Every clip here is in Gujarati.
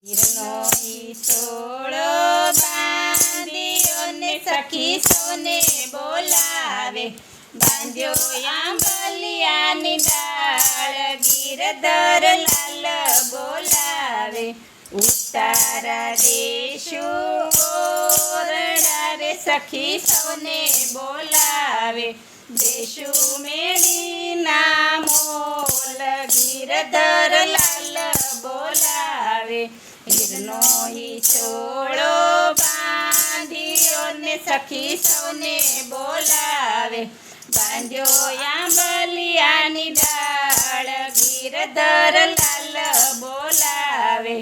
હીરનો ઈસોળો બાંધ્યોને સખી સૌને બોલાવે, બાંધ્યો આંબલિયાની ડાળ, ગિરધર લાલ બોલાવે. ઉતારા દેશું ઓરડા રે સખી સૌને બોલાવે, દેશું મેળીના મોલ, ગિરધર લાલ બોલાવે. હીરનો ઈસોળો બાંધ્યોને સખી સૌને બોલાવે, બાંધ્યો આંબલિયાની ડાળ, ગિરધર લાલ બોલાવે.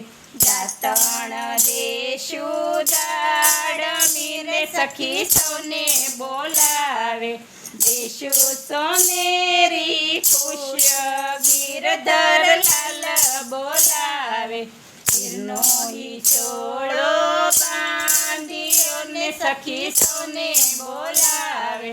દાતણ દેશું દાળ મીરે સખી સૌને બોલાવે, દેશું સોનેરી પુષ્ય, ગિરધર લાલ બોલાવે. હીરનો ઈસોળો બાંધ્યોને સખી સૌને બોલાવે,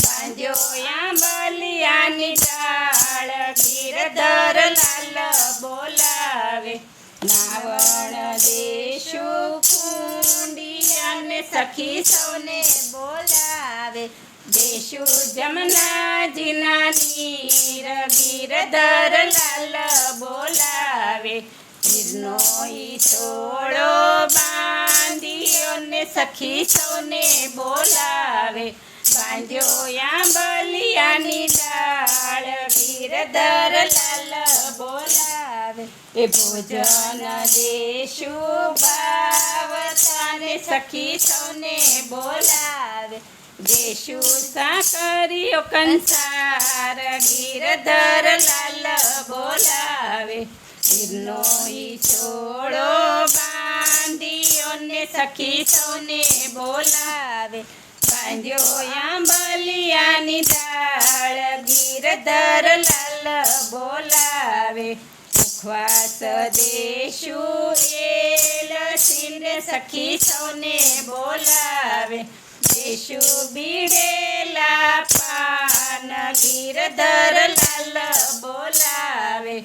બાંધ્યો આંબલિયાની ડાળ, ગિરધર લાલ બોલાવે. નાવણ દેશું કુંડિયાને સખી સૌને બોલાવે, દેશું જમનાજીના નીર, ગિરધર લાલ બોલાવે. હીરનો ઈસોળો બાંધ્યોને સખી સૌને બોલાવે, બાંધ્યો આંબલિયાની ડાળ, ગિરધર લાલ બોલાવે. એ ભોજન દેશું ભાવતાને સખી સૌને બોલાવે, દેશું સાકરીઓ કંસાર, ગિરધર લાલ બોલાવે. હીરનો ઈસોળો બાંધ્યોને સખી સૌને બોલાવે, બાંધ્યો આંબલિયાની ડાળ, ગિરધર લાલ બોલાવે. મુખવાસ દેશું એલસીને સખી સૌને બોલાવે, દેશું બીડેલા પાન, ગિરધર લાલ બોલાવે.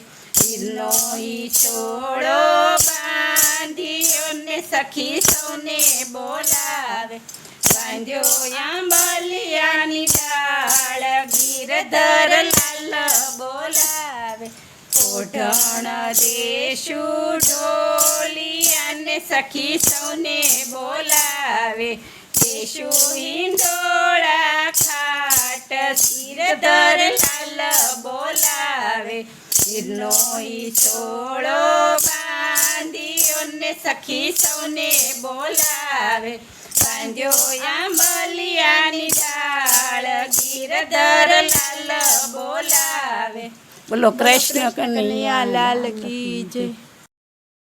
હીરનો ઈસોળો બાંધ્યોને સખી સૌને બોલાવે, બાંધ્યો આંબલિયાની ડાળ, ગિરધર લાલ બોલાવે. ઓઢણ દેશું ઢોલિયાને સખી સૌને બોલાવે, દેશું હિંડોળા ખાટ, ગિરધર લાલ બોલાવે. હીરનો ઈસોળો બાંધ્યોને સખી સૌને બોલાવે, બાંધ્યો આંબલિયાની ડાળ, ગિરધર લાલ બોલાવે. બોલો કૃષ્ણ કનૈયા લાલ કી જય.